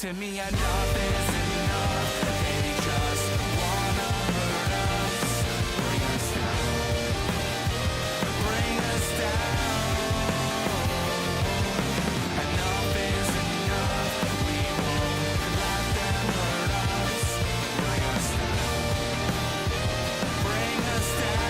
To me, enough is enough. They just wanna hurt us. Bring us down. Bring us down. Enough is enough. We won't let them hurt us. Bring us down. Bring us down.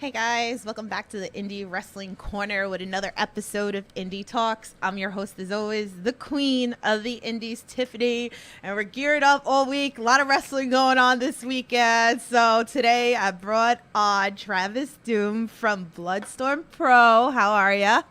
Hey guys, welcome back to the Indie Wrestling Corner with another episode of Indy Talks. I'm your host as always, the queen of the Indies, Tiffany, and we're geared up all week. A lot of wrestling going on this weekend. So today I brought on Travis Doom from Bloodstorm Pro. How are ya?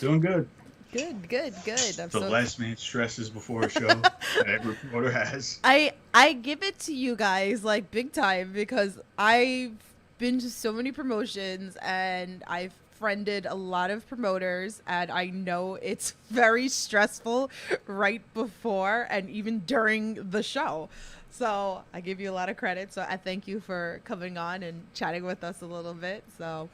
Doing good. Good. The last minute stresses before a show that every promoter has. I give it to you guys like big time because I've been to so many promotions and I've friended a lot of promoters and I know it's very stressful right before and even during the show. So I give you a lot of credit. So I thank you for coming on and chatting with us a little bit. So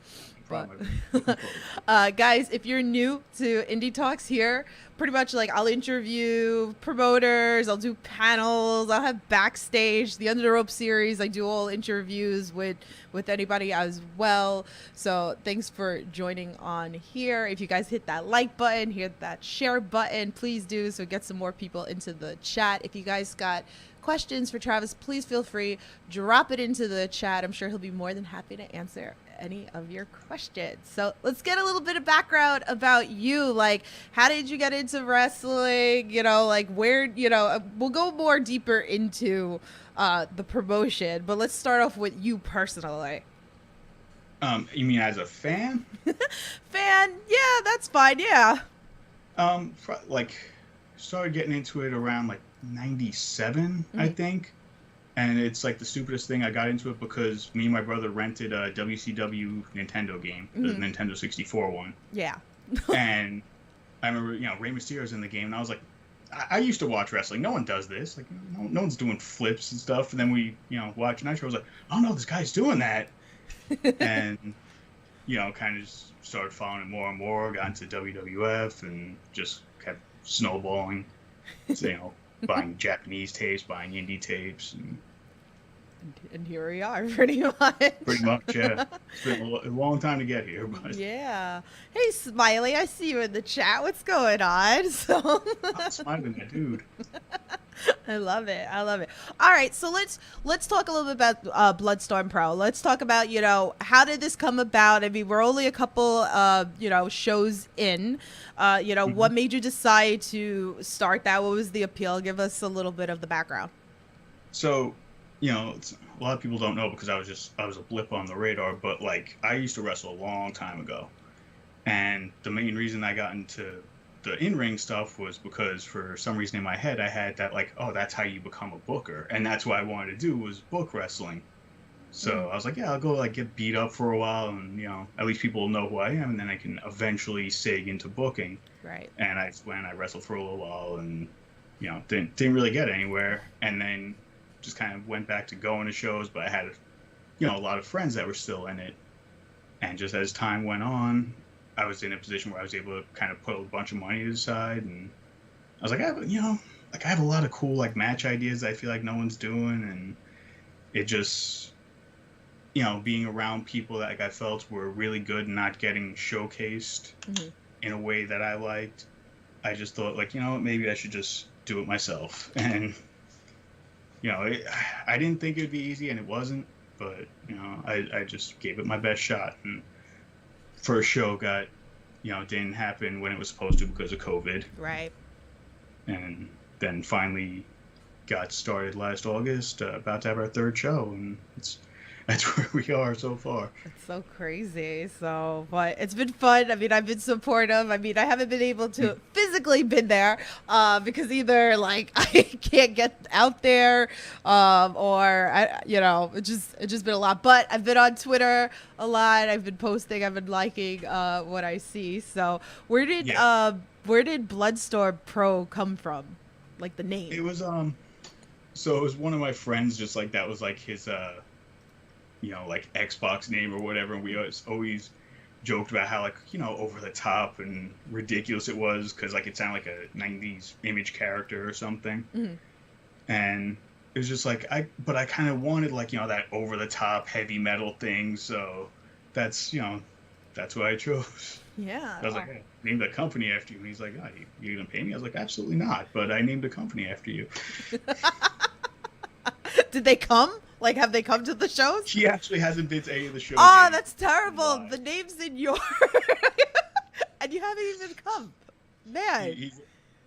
guys, if you're new to Indie Talks here, pretty much like I'll interview promoters, I'll do panels, I'll have backstage, the Under the Rope series, I do all interviews with anybody as well. So thanks for joining on here. If you guys hit that like button, hit that share button, please do, so get some more people into the chat. If you guys got questions for Travis, please feel free, drop it into the chat. I'm sure he'll be more than happy to answer any of your questions. So let's get a little bit of background about you. Like, how did you get into wrestling? You know, like where, you know, we'll go more deeper into the promotion, but let's start off with you personally. You mean as a fan? Fan? Yeah, that's fine. Yeah. Like started getting into it around like 97, I think. And it's like the stupidest thing. I got into it because me and my brother rented a WCW Nintendo game, the Nintendo 64 one. Yeah. And I remember, you know, Rey Mysterio's in the game, and I was like, I used to watch wrestling. No one does this. Like, no one's doing flips and stuff. And then we, you know, watch Nitro. I was like, oh no, this guy's doing that. And, you know, kind of just started following it more and more. Got into WWF and just kept snowballing. So, you know, buying Japanese tapes, buying indie tapes, and here we are, pretty much. Pretty much, yeah. It's been a long time to get here, but yeah. Hey, Smiley, I see you in the chat. What's going on? So I'm smiling, that dude. I love it. All right, so let's talk a little bit about Bloodstorm Pro. Let's talk about, you know, how did this come about? I mean, we're only a couple, you know, shows in. You know, what made you decide to start that? What was the appeal? Give us a little bit of the background. So, you know, a lot of people don't know because I was a blip on the radar, but like I used to wrestle a long time ago. And the main reason I got into the in-ring stuff was because for some reason in my head I had that like, oh, that's how you become a booker. And that's what I wanted to do was book wrestling. So I was like, yeah, I'll go like get beat up for a while and, you know, at least people will know who I am and then I can eventually seg into booking. Right. And I wrestled for a little while and, you know, didn't really get anywhere. And then just kind of went back to going to shows, but I had, you know, a lot of friends that were still in it. And just as time went on, I was in a position where I was able to kind of put a bunch of money aside, and I was like, I have a lot of cool like match ideas that I feel like no one's doing, and it just, you know, being around people that like I felt were really good and not getting showcased in a way that I liked, I just thought like, you know, maybe I should just do it myself. And you know, I didn't think it would be easy, and it wasn't, but you know, I just gave it my best shot. And first show got, you know, didn't happen when it was supposed to because of COVID. Right. And then finally got started last August, about to have our third show, and it's that's where we are so far. It's so crazy. So, but it's been fun. I mean, I've been supportive. I mean, I haven't been able to physically been there, because either like I can't get out there, or it's just been a lot. But I've been on Twitter a lot. I've been posting. I've been liking what I see. So, where did Bloodstorm Pro come from? Like the name? It was so it was one of my friends, just like that was like his like Xbox name or whatever, and we always joked about how, like, over the top and ridiculous it was, because like it sounded like a 90s image character or something. Mm-hmm. And it was just like I kind of wanted, like, that over the top heavy metal thing, so that's what I chose. Yeah. I was like, hey, named the company after you. And he's like, oh, you gonna pay me? I was like, absolutely not, but I named the company after you. Did they come? Like, have they come to the shows? He actually hasn't been to any of the shows. Oh, that's terrible. Live. The name's in your... and you haven't even come. Man.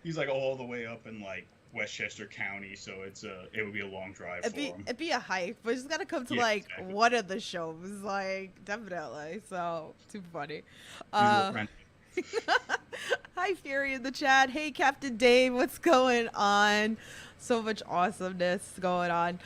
He's like all the way up in like Westchester County, so it would be a long drive for him. It'd be a hike, but he's got to come to Exactly. one of the shows, like, definitely. So, too funny. Friend. Hi, Fury in the chat. Hey, Captain Dave, what's going on? So much awesomeness going on.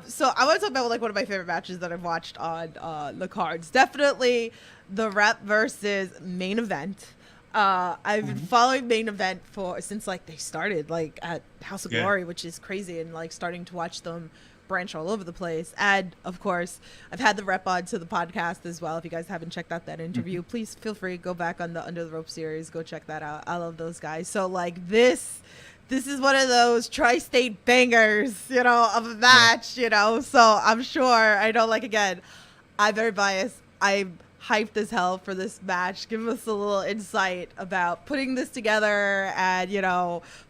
So I want to talk about like one of my favorite matches that I've watched on the cards. Definitely the Rep versus Main Event. I've been following Main Event since like they started like at House of Glory, which is crazy, and like starting to watch them branch all over the place. And of course, I've had the Rep on to the podcast as well. If you guys haven't checked out that interview, please feel free to go back on the Under the Rope series. Go check that out. I love those guys. So like this is one of those tri-state bangers, of a match, so I'm sure, I know, like, again, I'm very biased. I'm hyped as hell for this match. Give us a little insight about putting this together and,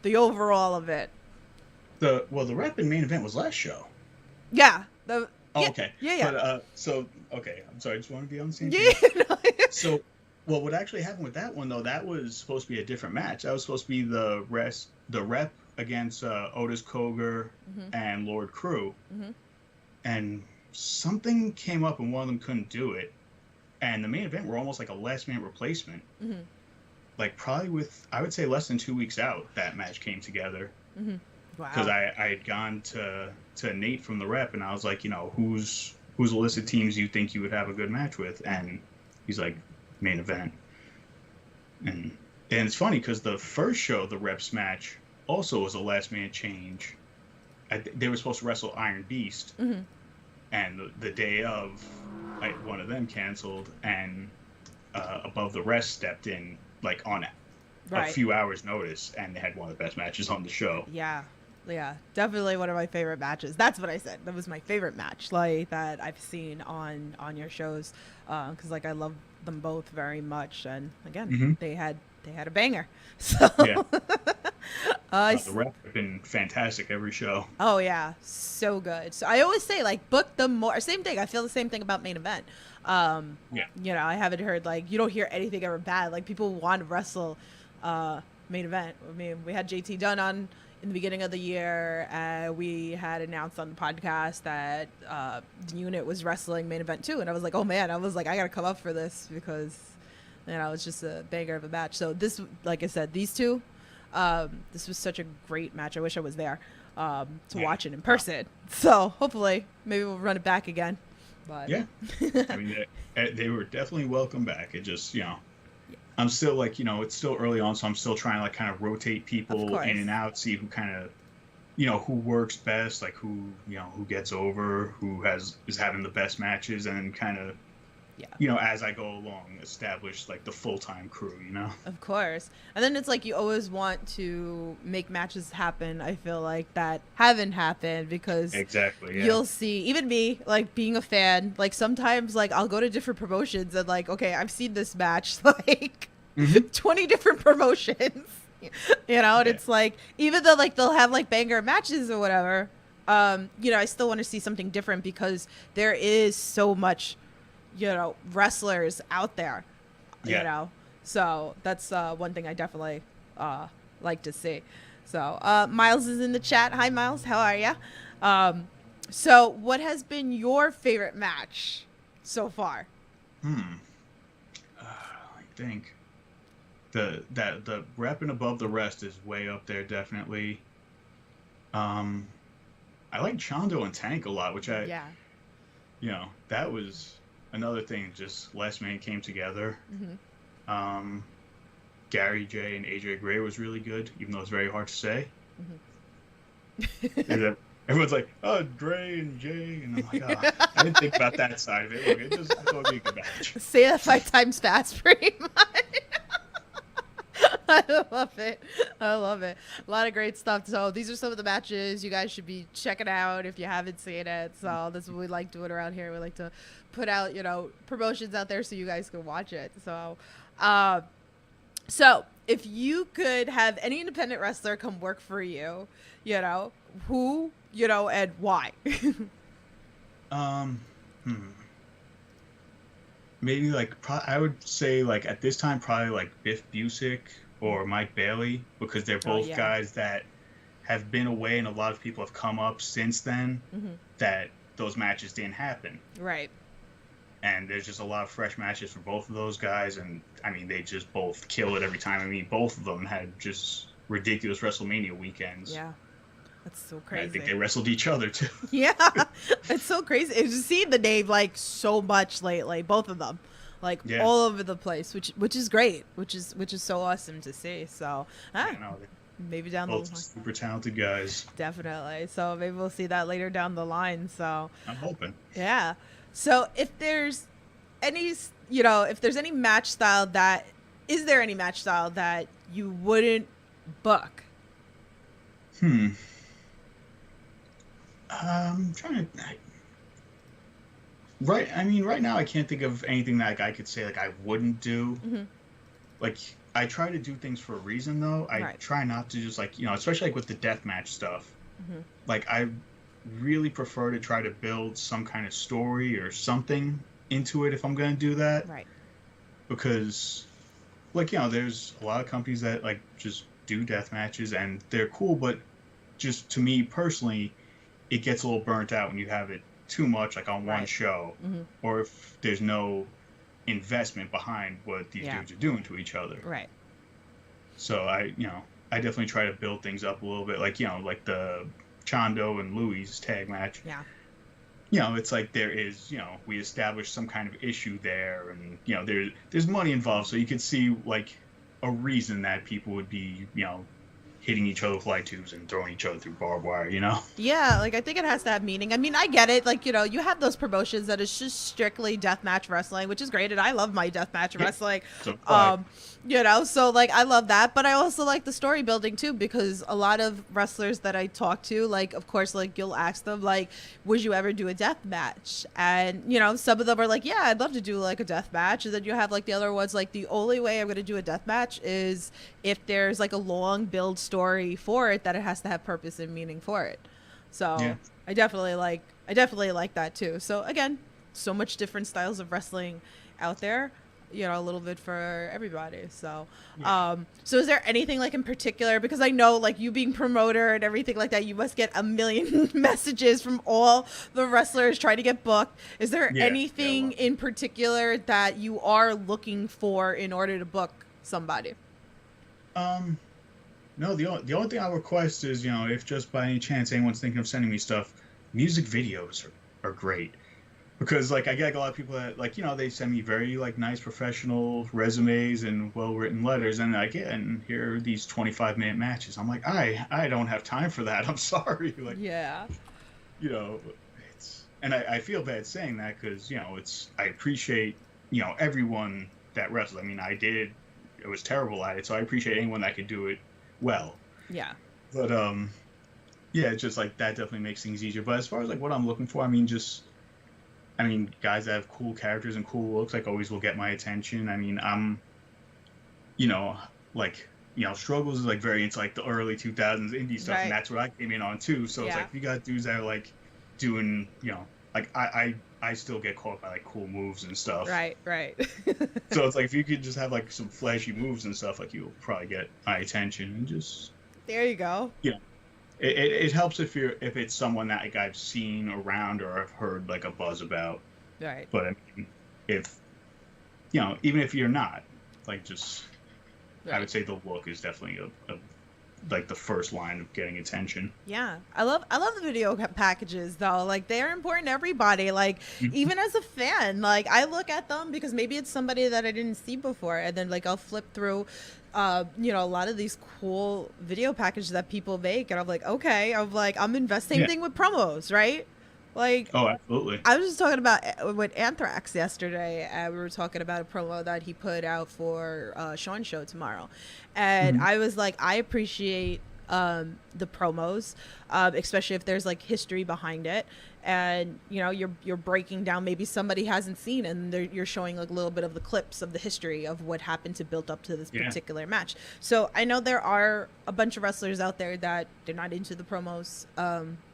the overall of it. The Rep and Main Event was last show. Yeah. Okay. Yeah. But, okay, I'm sorry, I just want to be on the same Yeah. page. So, well, what actually happened with that one, though, that was supposed to be a different match. That was supposed to be the Rep against Otis Koger and Lord Crew. Mm-hmm. And something came up and one of them couldn't do it. And the Main Event were almost like a last-minute replacement. Mm-hmm. Like, probably I would say less than 2 weeks out, that match came together. Mm-hmm. Wow. Because I had gone to Nate from the Rep, and I was like, who's a list of teams you think you would have a good match with? And he's like, Main Event. And it's funny because the first show, the Reps match, also was a last-minute change. They were supposed to wrestle Iron Beast, and the day of, one of them canceled, and Above the Rest stepped in, like, on a few hours' notice, and they had one of the best matches on the show. Yeah, definitely one of my favorite matches. That's what I said. That was my favorite match, like, that I've seen on your shows, because, like, I love them both very much, and again, they had a banger. So yeah. The Rep have been fantastic every show. Oh yeah, so good. So I always say, like, book them more. Same thing. I feel the same thing about Main Event. I haven't heard, like, you don't hear anything ever bad. Like, people want to wrestle Main Event. I mean, we had JT Dunn on in the beginning of the year. We had announced on the podcast that the unit was wrestling Main Event too, and I was like, oh man, I gotta come up for this because it's just a banger of a match. So this, like I said, these two, this was such a great match. I wish I was there to watch it in person. So hopefully, maybe we'll run it back again. But yeah, I mean, they were definitely welcome back. It just, I'm still like, it's still early on, so I'm still trying to like kind of rotate people in and out, see who kind of, who works best, like who gets over, who is having the best matches, and kind of, as I go along, establish like the full-time crew, Of course. And then it's like you always want to make matches happen, I feel like, that haven't happened, because exactly, you'll see, even me, like, being a fan, like, sometimes, like, I'll go to different promotions and, like, okay, I've seen this match, like, 20 different promotions, and it's like, even though, like, they'll have, like, banger matches or whatever, I still want to see something different, because there is so much wrestlers out there, so that's one thing I definitely like to see. So Miles is in the chat. Hi Miles, how are ya? So, what has been your favorite match so far? I think the rep and above the rest is way up there, definitely. Um, I like Chondo and Tank a lot, which Yeah. that was another thing. Just last man came together. Mm-hmm. Gary J and AJ Gray was really good, even though it's very hard to say. Mm-hmm. And then everyone's like, "Oh, Dre and Jay," and I'm like, "Oh, I didn't think about that side of it. Look, I thought it'd be a good match." Say that 5 times fast, pretty much. I love it. I love it. A lot of great stuff. So these are some of the matches you guys should be checking out if you haven't seen it. So this is what we like doing around here. We like to put out, promotions out there so you guys can watch it. So, so if you could have any independent wrestler come work for you, who, and why? Maybe I would say like at this time probably like Biff Busick or Mike Bailey, because they're both yeah. guys that have been away and a lot of people have come up since then that those matches didn't happen. Right. And there's just a lot of fresh matches for both of those guys, and I mean they just both kill it every time. I mean both of them had just ridiculous WrestleMania weekends. Yeah. That's so crazy. I think they wrestled each other too. Yeah, it's so crazy. I've just seen the name like so much lately, both of them, all over the place, which is great, which is so awesome to see. So maybe down the line, super talented guys. Definitely. So maybe we'll see that later down the line. So I'm hoping. Yeah. So if there's any, if there's any match style is there any match style that you wouldn't book? I'm trying to. Right now I can't think of anything that I could say I wouldn't do. Like I try to do things for a reason though. I try not to just especially with the deathmatch stuff. Like I really prefer to try to build some kind of story or something into it if I'm going to do that. Right. Because there's a lot of companies that just do death matches and they're cool, but just to me personally, it gets a little burnt out when you have it too much on one show, or if there's no investment behind what these dudes are doing to each other. Right. So I definitely try to build things up a little bit, like the Chondo and Louis tag match. Yeah. It's there is, we established some kind of issue there, and there's money involved, so you could see a reason that people would be, hitting each other with light tubes and throwing each other through barbed wire, Yeah, I think it has to have meaning. I mean, I get it. You have those promotions that is just strictly deathmatch wrestling, which is great, and I love my deathmatch wrestling. So, so I love that, but I also like the story building too, because a lot of wrestlers that I talk to, of course, you'll ask them, would you ever do a death match? And, some of them are like, yeah, I'd love to do a death match. And then you have the other ones, the only way I'm going to do a death match is if there's a long build story for it, that it has to have purpose and meaning for it. So yeah. I definitely like that too. So again, so much different styles of wrestling out there, a little bit for everybody. So so is there anything in particular, because I know you being promoter and everything like that, you must get a million messages from all the wrestlers trying to get booked. Is there anything in particular that you are looking for in order to book somebody? No, the only thing I'll request is, if just by any chance anyone's thinking of sending me stuff, music videos are great. Because, I get a lot of people that, they send me very, nice professional resumes and well-written letters, and here are these 25-minute matches. I'm like, I don't have time for that. I'm sorry. Yeah. And I feel bad saying that because, I appreciate, everyone that wrestles. I mean, I was terrible at it, so I appreciate anyone that could do it well. Yeah. But it's just that definitely makes things easier. But as far as what I'm looking for, guys that have cool characters and cool looks always will get my attention. I'm Struggles is very into the early 2000s indie stuff, and that's what I came in on too. So it's you got dudes that are doing I still get caught by cool moves and stuff. Right. So it's if you could just have some flashy moves and stuff, you'll probably get my attention and just. There you go. it helps if it's someone that like I've seen around or I've heard like a buzz about. Right. But I mean, if even if you're not, like, just I would say the look is definitely a like the first line of getting attention. Yeah, I love the video packages though. Like they're important to everybody. Like even as a fan, like I look at them because maybe it's somebody that I didn't see before, and then like I'll flip through, a lot of these cool video packages that people make, and I'm like, okay, I'm investing thing with promos, right? Like, oh, absolutely. I was just talking about with Anthrax yesterday. We were talking about a promo that he put out for Sean's show tomorrow. And I was like, I appreciate the promos, especially if there's like history behind it. And, you're breaking down maybe somebody hasn't seen, and you're showing like a little bit of the clips of the history of what happened to build up to this particular match. So I know there are a bunch of wrestlers out there that they're not into the promos.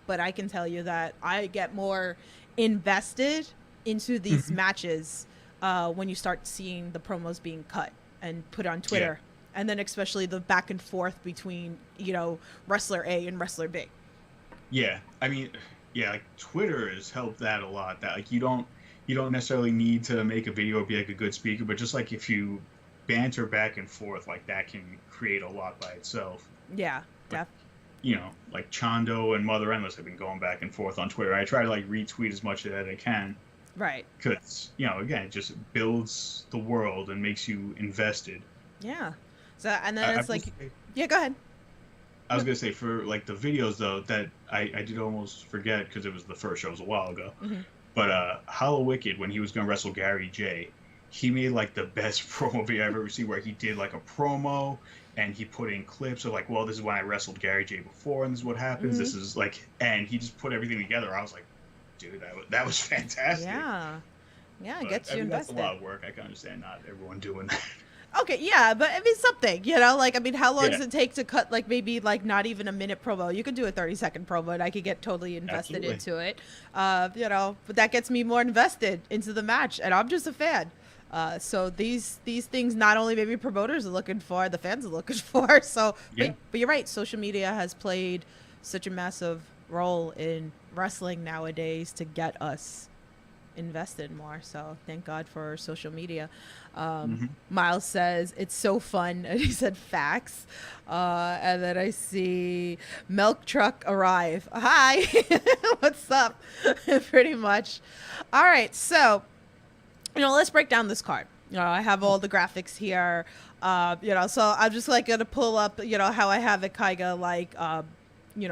But I can tell you that I get more invested into these matches when you start seeing the promos being cut and put on Twitter. Yeah. And then especially the back and forth between, wrestler A and wrestler B. Yeah. I mean, like Twitter has helped that a lot. That like you don't necessarily need to make a video or be like a good speaker, but just like if you banter back and forth, like that can create a lot by itself. Yeah, definitely. Like Chando and Mother Endless have been going back and forth on Twitter. I try to like retweet as much as I can. Right. Because, again, it just builds the world and makes you invested. Yeah. So, and then it's like, go ahead. I was going to say for like the videos though, that I did almost forget because it was the first show, it was a while ago. But Hollow Wicked, when he was going to wrestle Gary J, he made like the best promo video I've ever seen, where he did like a promo and he put in clips of like, well, this is when I wrestled Gary J before, and this is what happens. This is like, and he just put everything together. I was like, dude, that was fantastic. Yeah, it gets you That's invested. a lot of work. I can understand not everyone doing that. Okay, yeah, but I mean something, like, I mean, how long does it take to cut like maybe like not even a minute promo? You could do a 30-second promo and I could get totally invested into it. But that gets me more invested into the match, and I'm just a fan. So these things not only maybe promoters are looking for, the fans are looking for. So, but you're right. Social media has played such a massive role in wrestling nowadays to get us invested more. So thank God for social media. Miles says it's so fun, and he said facts. And then I see Milk Truck arrive. Hi, what's up? Pretty much. All right, so. Let's break down this card. I have all the graphics here. So I'm just like going to pull up, how I have it kind of like,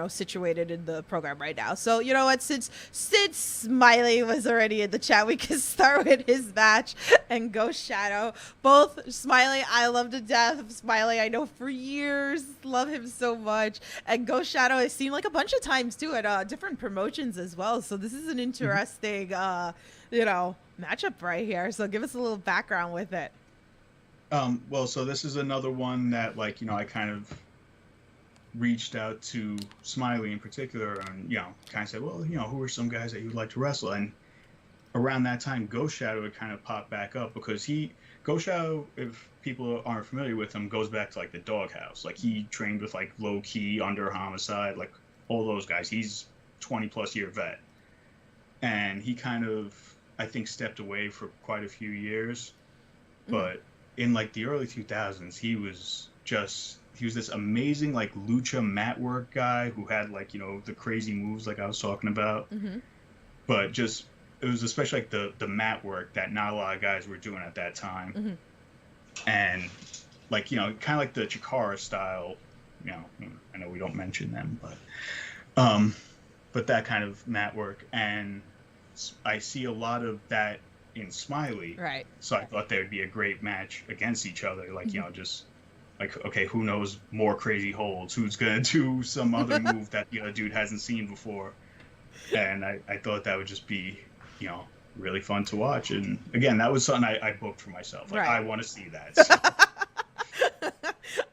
situated in the program right now. So, you know what, since Smiley was already in the chat, we can start with his match and Ghost Shadow. Both Smiley, I love to death. Smiley, I know for years, love him so much. And Ghost Shadow, I've seen like a bunch of times too at different promotions as well. So this is an interesting, matchup right here. So give us a little background with it. Well, so this is another one that like, I kind of reached out to Smiley in particular and, kind of said, well, who are some guys that you'd like to wrestle? And around that time, Ghost Shadow had kind of popped back up because Ghost Shadow, if people aren't familiar with him, goes back to like the Doghouse. Like he trained with like Low Key, Under Homicide, like all those guys. He's 20+ year vet. And he kind of, I think, stepped away for quite a few years. But in like the early 2000s, he was this amazing like lucha mat work guy who had like, the crazy moves like I was talking about. But just, it was especially like the mat work that not a lot of guys were doing at that time. And like, kind of like the Chikara style, I know we don't mention them, but that kind of mat work. And I see a lot of that in Smiley. Right. So I thought they would be a great match against each other. Like, just like, okay, who knows more crazy holds? Who's going to do some other move that the other dude hasn't seen before? And I thought that would just be, really fun to watch. And again, that was something I booked for myself. Like, I want to see that. So.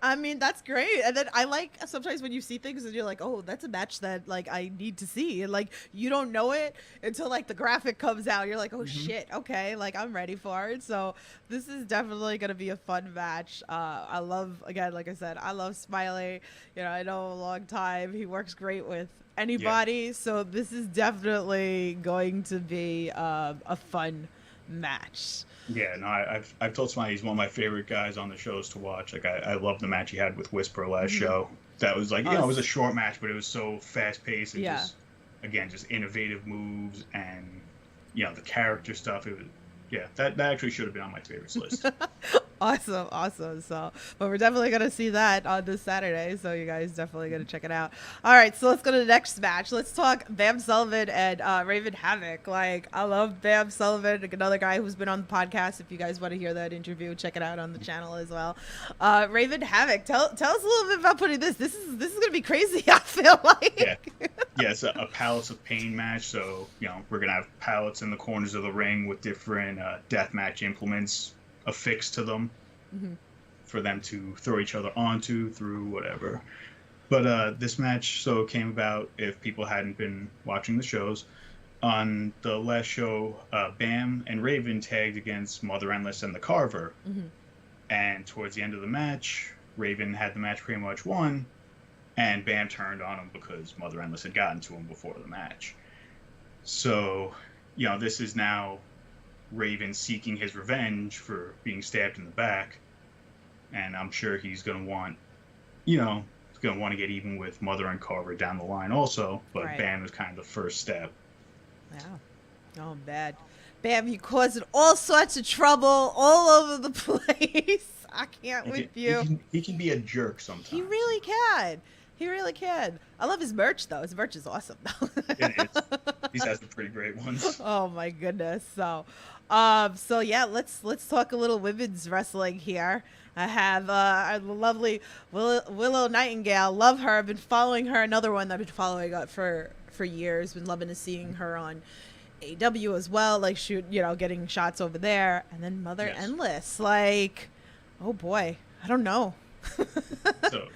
I mean, that's great. And then I like sometimes when you see things and you're like, oh, that's a match that like I need to see. And like you don't know it until like the graphic comes out. You're like, oh shit, okay, like I'm ready for it. So this is definitely gonna be a fun match. I love, again, like I said, I love Smiley. You know, I know a long time. He works great with anybody. So this is definitely going to be a fun match. Yeah, no, I've told Smiley he's one of my favorite guys on the shows to watch. Like I love the match he had with Whisper last show. That was like, it was a short match, but it was so fast paced and just, again, just innovative moves and the character stuff. It was, that actually should have been on my favorites list. Awesome. So, but we're definitely going to see that on this Saturday. So you guys definitely going to check it out. All right. So let's go to the next match. Let's talk Bam Sullivan and Raven Havoc. Like, I love Bam Sullivan, like another guy who's been on the podcast. If you guys want to hear that interview, check it out on the channel as well. Raven Havoc, tell us a little bit about putting this. This is going to be crazy, I feel like. Yeah, it's a Palace of Pain match. So, we're going to have pallets in the corners of the ring with different deathmatch implements affixed to them for them to throw each other onto, through, whatever. But this match came about, if people hadn't been watching the shows, on the last show, Bam and Raven tagged against Mother Endless and the Carver. And towards the end of the match, Raven had the match pretty much won, and Bam turned on him because Mother Endless had gotten to him before the match. So, this is now Raven seeking his revenge for being stabbed in the back, and I'm sure he's going to want, to get even with Mother and Carver down the line also, but Bam is kind of the first step. Yeah. Oh, bad. Bam, you causing all sorts of trouble all over the place. I can't with you. He can be a jerk sometimes. He really can. He really can. I love his merch, though. His merch is awesome. It is. He has some pretty great ones. Oh my goodness. So yeah, let's talk a little women's wrestling here. I have our lovely Willow Nightingale. Love her. I've been following her. Another one that I've been following up for years. Been loving to seeing her on AW as well. Like getting shots over there. And then Mother Endless. Like, oh boy, I don't know. So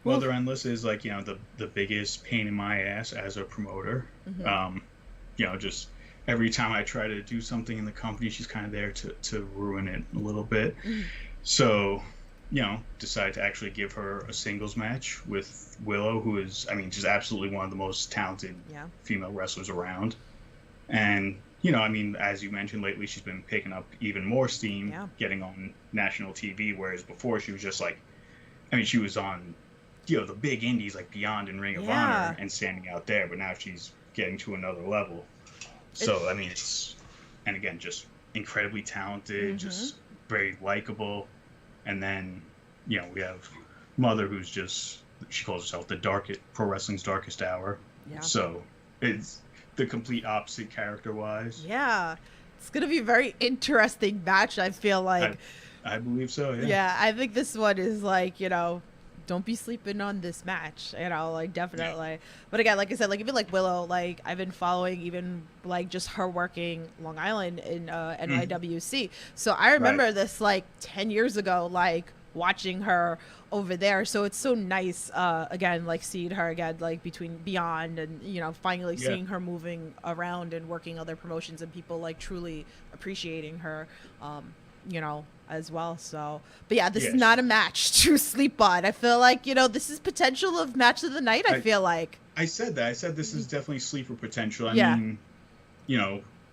Mother Endless is like, the biggest pain in my ass as a promoter. Just every time I try to do something in the company, she's kind of there to ruin it a little bit. So, decided to actually give her a singles match with Willow, who is, just absolutely one of the most talented female wrestlers around. And, as you mentioned, lately she's been picking up even more steam, getting on national TV, whereas before she was just like, she was on the big indies like Beyond and Ring of Honor and standing out there, but now she's getting to another level. So it's, and again, just incredibly talented, just very likable. And then we have Mother, who's she calls herself the pro wrestling's darkest hour. So it's the complete opposite character wise. It's gonna be a very interesting match, I feel like. I believe so. I think this one is like, don't be sleeping on this match, definitely. But again, like I said, like even like Willow, like I've been following even like just her working Long Island in NYWC. So I remember this like 10 years ago, like watching her over there. So it's so nice, again, like seeing her again, like between Beyond and, finally seeing her moving around and working other promotions and people like truly appreciating her, as well. So, but this is not a match to sleep on. I feel like, this is potential of match of the night. I feel like I said this is definitely sleeper potential. I mean,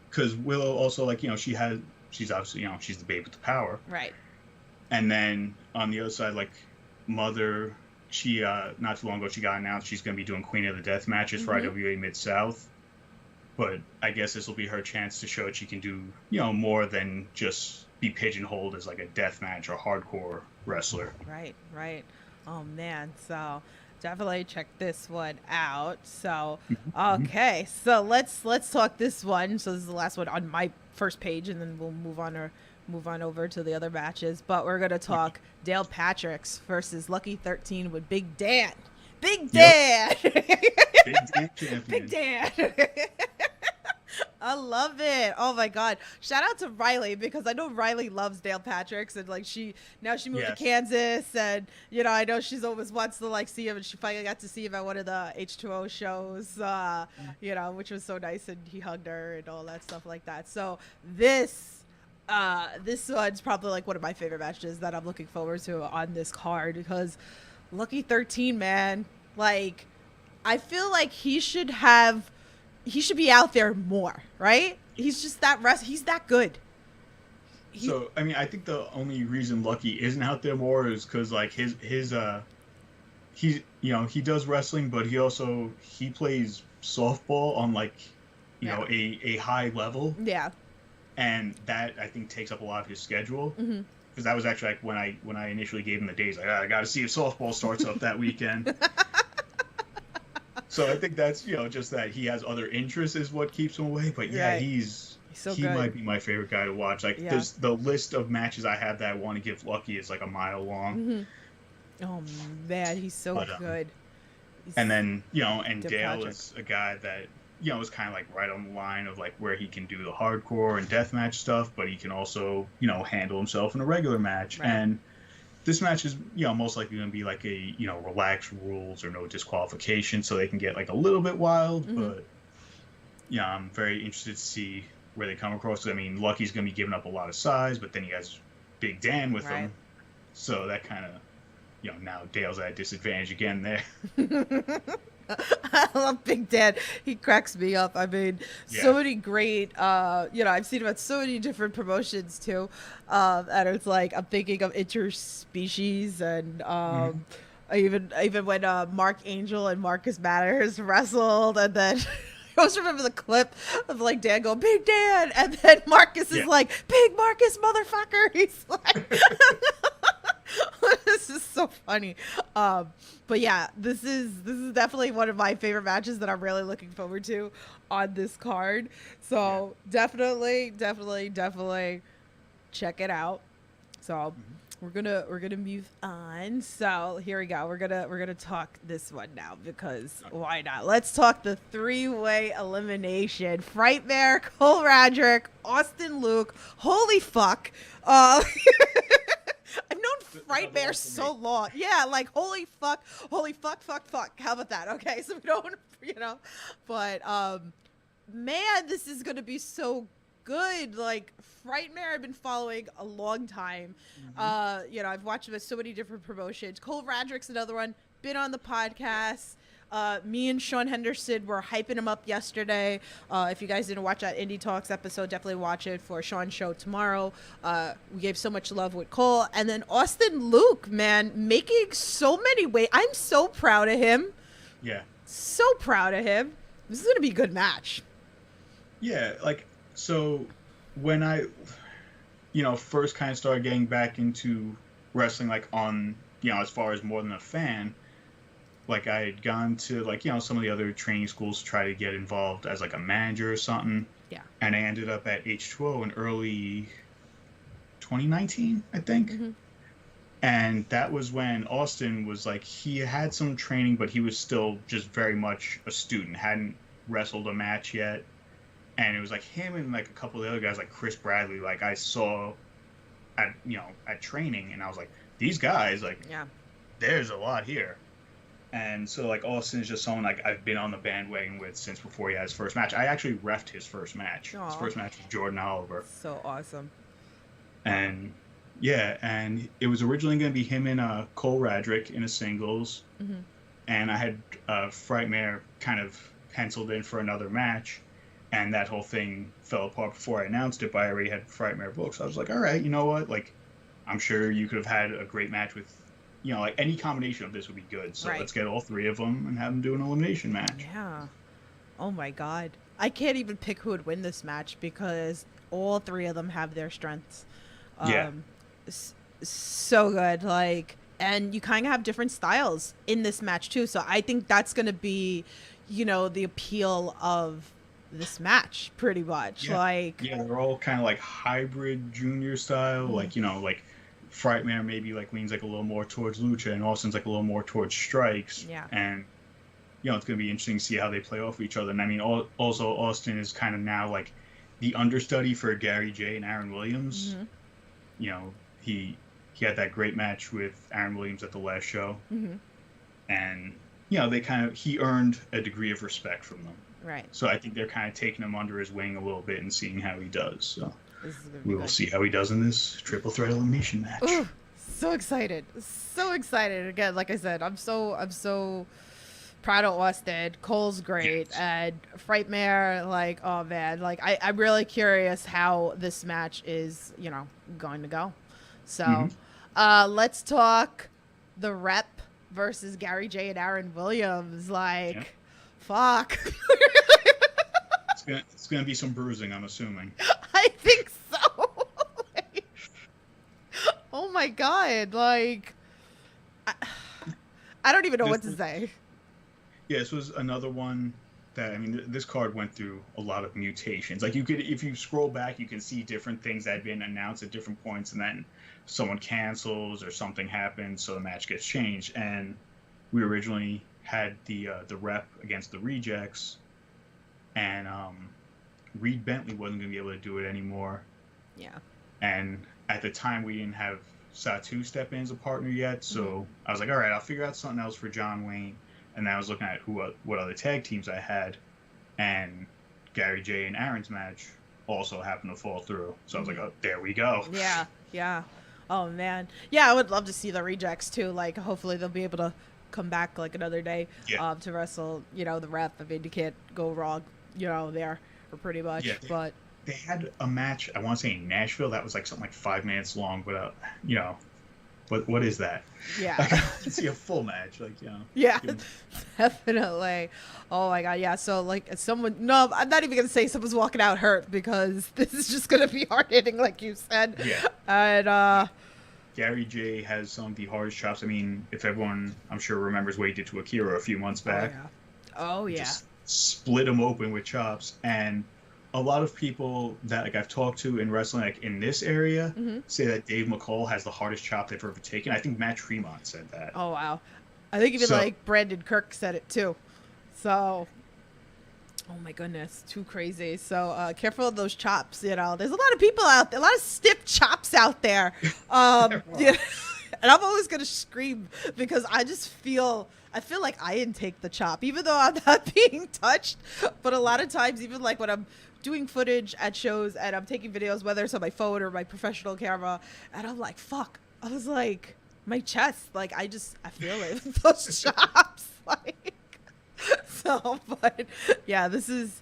because Willow also, like, she's obviously, she's the babe with the power. Right. And then on the other side, like Mother, she, not too long ago, she got announced she's going to be doing Queen of the Death matches for IWA Mid-South. But I guess this will be her chance to show that she can do, more than just be pigeonholed as like a death match or hardcore wrestler. Right. Oh man, so definitely check this one out. So okay, so let's talk this one. So this is the last one on my first page, and then we'll move on over to the other matches. But we're gonna talk Dale Patricks versus Lucky 13 with Big Dan. Big Dan. Big Dan champion. Big Dan. I love it. Oh my god! Shout out to Riley, because I know Riley loves Dale Patrick's, and like she moved to Yes. Kansas, and I know she's always wants to like see him, and she finally got to see him at one of the H2O shows, which was so nice, and he hugged her and all that stuff like that. So this one's probably like one of my favorite matches that I'm looking forward to on this card, because Lucky 13, man, like I feel like he should be out there more, right? He's just he's that good. So, I mean, I think the only reason Lucky isn't out there more is because, like, he does wrestling, but he plays softball on, like, a high level. Yeah. And that, I think, takes up a lot of his schedule. Mm-hmm. Because that was actually, like, when I initially gave him the days, like, I got to see if softball starts up that weekend. So I think that's, just that he has other interests is what keeps him away. But yeah, right. he's so he good. might be my favorite guy to watch. Like the list of matches I have that I want to give Lucky is like a mile long. Mm-hmm. Oh man, he's so good. And then, and Dale Patrick is a guy that, is kind of like right on the line of like where he can do the hardcore and deathmatch stuff, but he can also, handle himself in a regular match. Right. And this match is, most likely going to be like a, relaxed rules or no disqualification, so they can get like a little bit wild. Mm-hmm. But, I'm very interested to see where they come across. I mean, Lucky's going to be giving up a lot of size, but then he has Big Dan with him. So that kind of, now Dale's at a disadvantage again there. I love Big Dan. He cracks me up. I mean, so many great, I've seen him at so many different promotions too. And it's like, I'm thinking of interspecies, and even when Mark Angel and Marcus Matters wrestled, and then I always remember the clip of like Dan going, Big Dan, and then Marcus is like, Big Marcus, motherfucker. He's like, this is so funny. But yeah, this is definitely one of my favorite matches that I'm really looking forward to on this card. So definitely check it out. So we're gonna move on. So here we go. We're gonna talk this one now, because why not? Let's talk the 3-way elimination. Frightmare, Cole Radrick, Austin Luke. Holy fuck. I've known Frightmare so long. Yeah, like holy fuck. How about that? Okay, so we don't, but man, this is gonna be so good. Like Frightmare, I've been following a long time. I've watched him at so many different promotions. Cole Radrick's another one. Been on the podcast. Me and Sean Henderson were hyping him up yesterday. If you guys didn't watch that Indy Talks episode, definitely watch it for Sean's show tomorrow. We gave so much love with Cole. And then Austin Luke, man, making so many waves. I'm so proud of him. Yeah. So proud of him. This is going to be a good match. Yeah, like, so when I, first kind of started getting back into wrestling, like on, as far as more than a fan, like I had gone to like, some of the other training schools to try to get involved as like a manager or something. Yeah. And I ended up at H2O in early 2019, I think. Mm-hmm. And that was when Austin was like, he had some training, but he was still just very much a student, hadn't wrestled a match yet. And it was like him and like a couple of the other guys, like Chris Bradley, like I saw at, at training, and I was like, these guys, like, there's a lot here. And so, like, Austin's just someone, like, I've been on the bandwagon with since before he had his first match. I actually reffed his first match. Aww. His first match was Jordan Oliver. So awesome. And, yeah, and it was originally going to be him and Cole Radrick in a singles. Mm-hmm. And I had Frightmare kind of penciled in for another match. And that whole thing fell apart before I announced it, but I already had Frightmare booked. So I was like, all right, you know what? Like, I'm sure you could have had a great match with, like any combination of this would be good. So let's get all three of them and have them do an elimination match. Yeah. Oh my God. I can't even pick who would win this match, because all three of them have their strengths. So good. Like, and you kind of have different styles in this match too. So I think that's going to be, the appeal of this match pretty much. They're all kind of like hybrid junior style. Mm-hmm. Like Frightmare maybe like leans like a little more towards lucha, and Austin's like a little more towards strikes. Yeah. And it's going to be interesting to see how they play off each other. And I mean, also Austin is kind of now like the understudy for Gary J and Aaron Williams. Mm-hmm. He had that great match with Aaron Williams at the last show, and he earned a degree of respect from them. Right. So I think they're kind of taking him under his wing a little bit and seeing how he does. So we will good. see how he does in this triple threat elimination match. Ooh, so excited. So excited. Again, like I said, I'm so proud of Austin. Cole's great. Yes. And Frightmare, like, oh man, like I'm really curious how this match is, going to go. So let's talk the Rep versus Gary J and Aaron Williams. Like, fuck. It's gonna be some bruising, I'm assuming. I think so. Like, oh my god, like I don't even know what to say. Yeah, this was another one that, I mean, this card went through a lot of mutations. Like, if you scroll back, you can see different things that had been announced at different points, and then someone cancels or something happens, so the match gets changed. And we originally had the Rep against the Rejects, and Reed Bentley wasn't going to be able to do it anymore. Yeah. And at the time, we didn't have Satu step in as a partner yet, so I was like, all right, I'll figure out something else for John Wayne. And then I was looking at what other tag teams I had, and Gary J and Aaron's match also happened to fall through. So I was like, oh, there we go. Yeah. Oh man. Yeah, I would love to see the Rejects too. Like, hopefully they'll be able to come back like another day to wrestle, the Rep. I mean, you can't go wrong, there or pretty much. Yeah, but they had a match, I want to say in Nashville, that was like something like 5 minutes long, but what is that? Yeah. Like, I want to see a full match, Yeah, definitely. Oh my god, yeah. So like, no, I'm not even gonna say someone's walking out hurt, because this is just gonna be hard hitting, like you said. Yeah. And Gary J has some of the hardest chops. I mean, if everyone, I'm sure, remembers what he did to Akira a few months back. Oh yeah. Just split him open with chops. And a lot of people that I've talked to in wrestling, like in this area, say that Dave McCall has the hardest chop they've ever taken. I think Matt Tremont said that. Oh wow. I think even Brandon Kirk said it too. So, oh my goodness, too crazy. So careful of those chops. There's a lot of people out there, a lot of stiff chops out there. And I'm always gonna scream, because I feel like I intake the chop, even though I'm not being touched. But a lot of times, even like when I'm doing footage at shows and I'm taking videos, whether it's on my phone or my professional camera, and I'm like, fuck. I was like, my chest, like I feel it, those chops, like. So, but yeah, this is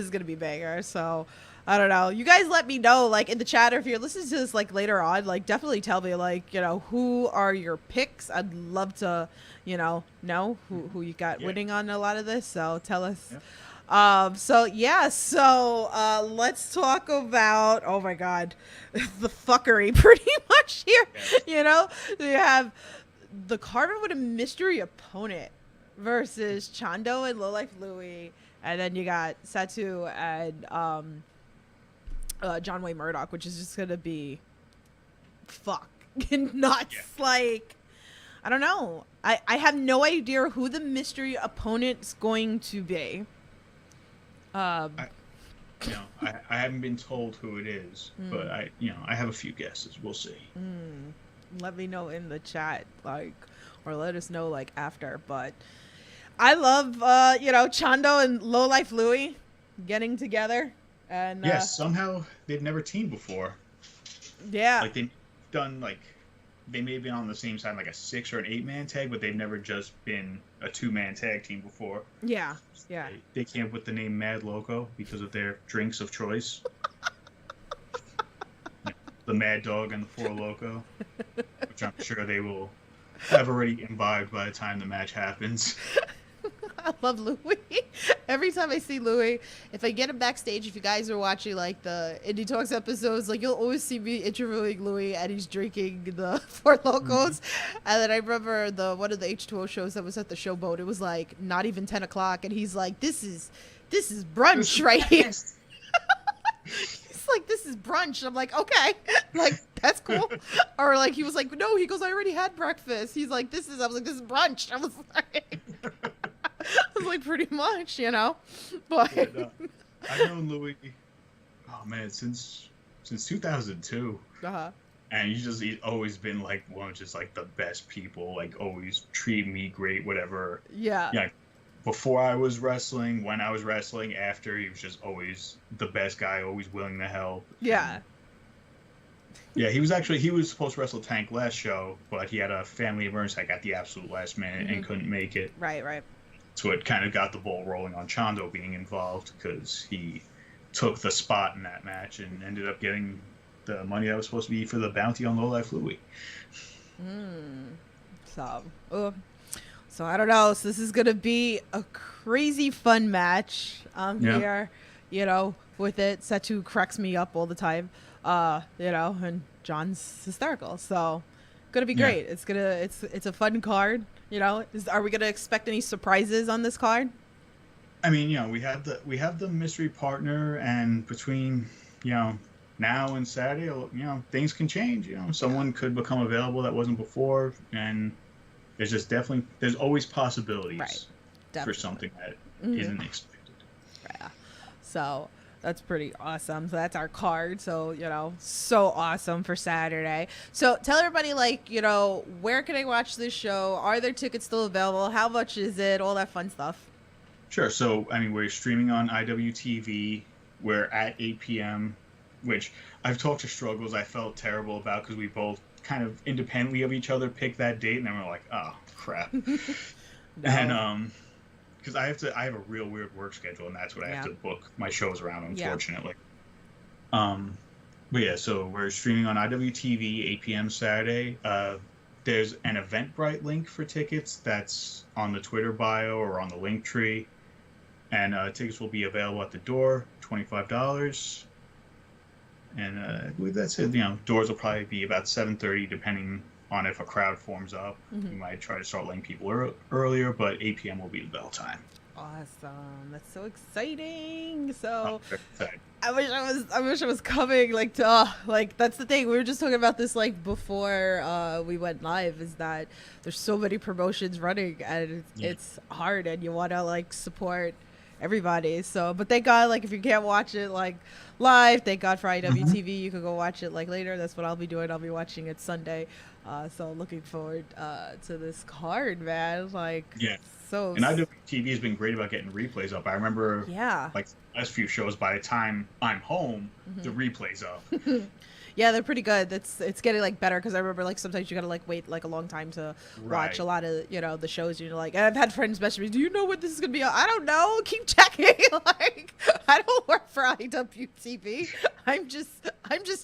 gonna be banger. So I don't know, you guys let me know, like, in the chat, or if you're listening to this like later on, like, definitely tell me, like, who are your picks. I'd love to know who you got winning on a lot of this, so tell us. So let's talk about, oh my god, the fuckery pretty much here. You have the Carter with a mystery opponent versus Chando and Low Life Louie, and then you got Satu and John Wayne Murdoch, which is just gonna be fucking nuts. Like, I don't know, I have no idea who the mystery opponent's going to be. I haven't been told who it is, but I have a few guesses. We'll see. Let me know in the chat, like, or let us know, like, after. But I love Chando and Low Life Louie getting together, and somehow they've never teamed before. Like, they've done, like, they may have been on the same side, like a 6 or an 8-man tag, but they've never just been a 2-man tag team before. Yeah. They came up with the name Mad Loco because of their drinks of choice. The Mad Dog and the Four Loco, which I'm sure they will have already imbibed by the time the match happens. I love Louie. Every time I see Louie, if I get him backstage, if you guys are watching like the Indy Talks episodes, like, you'll always see me interviewing Louie, and he's drinking the Four Locos. And then I remember one of the H2O shows that was at the Showboat. It was like not even 10 o'clock, and he's like, "This is brunch right here." He's like, "This is brunch." I'm like, okay, like, that's cool. Or like, he was like, "No," he goes, "I already had breakfast." He's like, I was like, "This is brunch." I was like. I was like, pretty much, you know. But Yeah, no, I've known Louis, oh man, since 2002, uh-huh. and he's always been like one of just like the best people. Like always treat me great, whatever. Yeah. Yeah, before I was wrestling, when I was wrestling, after, he was just always the best guy, always willing to help. Yeah. Yeah, he was supposed to wrestle Tank last show, but he had a family emergency like at the absolute last minute and couldn't make it. Right. So it kind of got the ball rolling on Chondo being involved, because he took the spot in that match and ended up getting the money that was supposed to be for the bounty on Low Life Louie. So I don't know. So this is gonna be a crazy fun match. Yeah. Here, you know, with it. Setu cracks me up all the time. You know, and John's hysterical. So gonna be great. It's a fun card. You know, are we gonna expect any surprises on this card? I mean, you know, we have the mystery partner, and between, you know, now and Saturday, you know, things can change. You know, someone could become available that wasn't before, and there's always possibilities for something that isn't expected. Yeah. So that's pretty awesome. So that's our card. So, you know, so awesome for Saturday. So tell everybody, like, you know, where can I watch this show? Are there tickets still available? How much is it? All that fun stuff. Sure. So, I mean, we're streaming on IWTV. We're at 8 p.m., which I've talked to Struggles. I felt terrible about, because we both kind of independently of each other picked that date, and then we're like, oh, crap. And because I have a real weird work schedule, and that's what I have to book my shows around, unfortunately. But yeah, so we're streaming on IWTV 8 p.m. Saturday. There's an Eventbrite link for tickets that's on the Twitter bio or on the link tree, and tickets will be available at the door, $25. And I believe that's it. You know, doors will probably be about 7:30, depending on if a crowd forms up. We might try to start letting people earlier, but 8 p.m. will be the bell time. Awesome. That's so exciting. So Very excited. I wish I was coming, like, to like, that's the thing. We were just talking about this, like, before we went live, is that there's so many promotions running, and it's hard, and you want to, like, support everybody. So, but thank God, like, if you can't watch it, like, live, thank God for IWTV. You can go watch it, like, later. That's what I'll be doing. I'll be watching it Sunday. So looking forward to this card, man. Like, so. And IWTV has been great about getting replays up. I remember, like, the last few shows, by the time I'm home, the replay's up. Yeah, they're pretty good. It's getting, like, better, because I remember, like, sometimes you gotta, like, wait, like, a long time to watch a lot of, you know, the shows. You're like, and I've had friends message me, do you know what this is gonna be? I don't know. Keep checking. Like, I don't work for IWTV. I'm just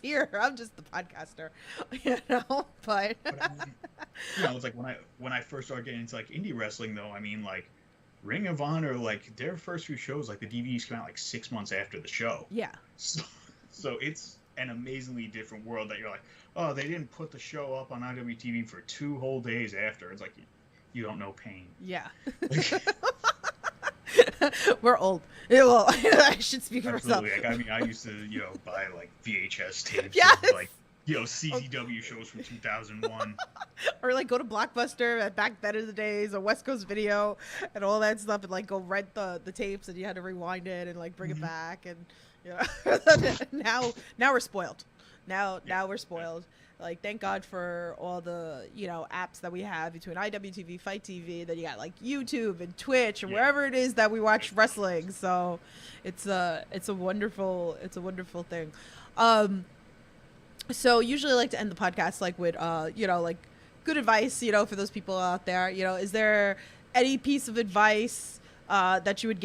here. I'm just the podcaster, you know. But I mean, you know, it's like when I first started getting into, like, indie wrestling, though. I mean, like, Ring of Honor, like, their first few shows, like, the DVDs came out like 6 months after the show. Yeah. So it's an amazingly different world that you're like, oh, they didn't put the show up on IWTV for 2 whole days after. It's like, you don't know pain. Yeah. We're old. Well, I should speak for myself. Like, I mean, I used to, you know, buy, like, VHS tapes Yes! of, like, you know, CZW shows from 2001. Or, like, go to Blockbuster back then in the days, or West Coast Video, and all that stuff, and, like, go rent the tapes, and you had to rewind it and, like, bring it back, and, you know. now we're spoiled. Now we're spoiled. Like, thank God for all the, you know, apps that we have between IWTV, Fight TV, then you got, like, YouTube and Twitch, or wherever it is that we watch wrestling. So it's a wonderful thing. So usually I like to end the podcast, like, with, you know, like, good advice, you know, for those people out there. You know, is there any piece of advice that you would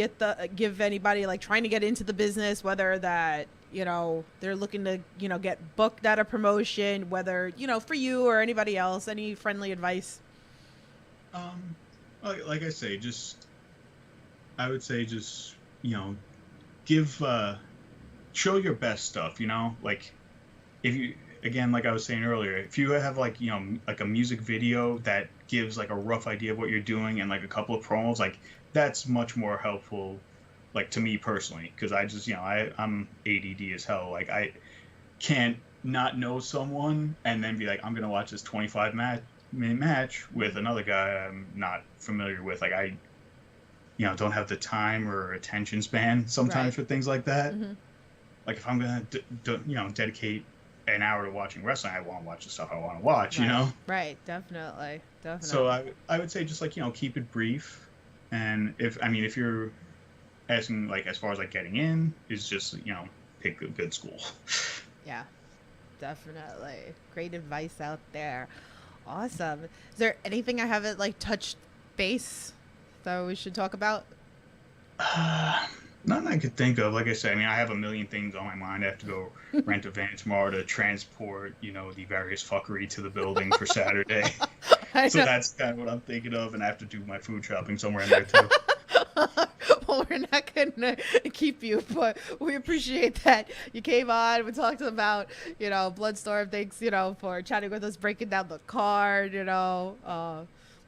give anybody, like, trying to get into the business, whether that, you know, they're looking to, you know, get booked at a promotion, whether, you know, for you or anybody else, any friendly advice? Like I say, I would say, you know, show your best stuff, you know, like, if you, again, like I was saying earlier, if you have, like, you know, like a music video that gives, like, a rough idea of what you're doing, and, like, a couple of promos, like, that's much more helpful, like, to me personally, because I just, you know, I'm ADD as hell. Like, I can't not know someone and then be like, I'm gonna watch this 25-minute match with another guy I'm not familiar with. Like, don't have the time or attention span sometimes Right. for things like that. Mhm. Like if I'm gonna dedicate an hour to watching wrestling, I want to watch the stuff I want to watch. Right. Definitely. So Definitely. I would say just like keep it brief, and if you're asking like as far as like getting in, is just pick a good school. Yeah. Definitely. Great advice out there. Awesome. Is there anything I haven't like touched base that we should talk about? Nothing I could think of. Like I said, I have a million things on my mind. I have to go rent a van tomorrow to transport, the various fuckery to the building for Saturday. I So know. that's kind of what I'm thinking of, and I have to do my food shopping somewhere in there too. Well, we're not gonna keep you, but we appreciate that you came on. We talked about, Bloodstorm. Thanks, for chatting with us, breaking down the card.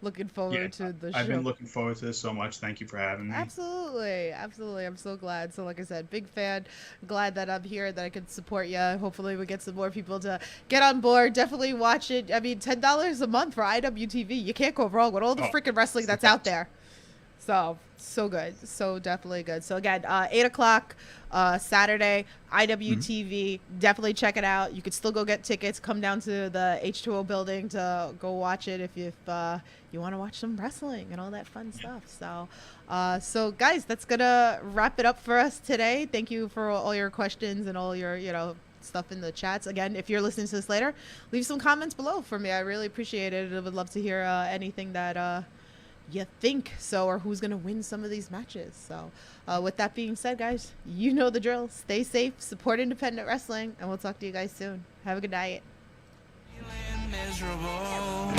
Looking Yeah, forward to the I've been show. looking forward to this so much. Thank you for having me. Absolutely, absolutely. I'm so glad. So, like I said, big fan. Glad that I'm here, that I can support you. Hopefully, we get some more people to get on board. Definitely watch it. $10 a month for IWTV. You can't go wrong with all the Oh, freaking wrestling it's the that's out best. there. So good. So definitely good. So again, 8 o'clock Saturday, IWTV. Definitely check it out. You could still go get tickets. Come down to the H2O building to go watch it if you want to watch some wrestling and all that fun stuff. So guys, that's gonna wrap it up for us today. Thank you for all your questions and all your stuff in the chats. Again, if you're listening to this later, leave some comments below for me. I really appreciate it. I would love to hear anything that you think or who's gonna win some of these matches. So with that being said, guys, you know the drill. Stay safe, support independent wrestling, and we'll talk to you guys soon. Have a good night. Feeling miserable.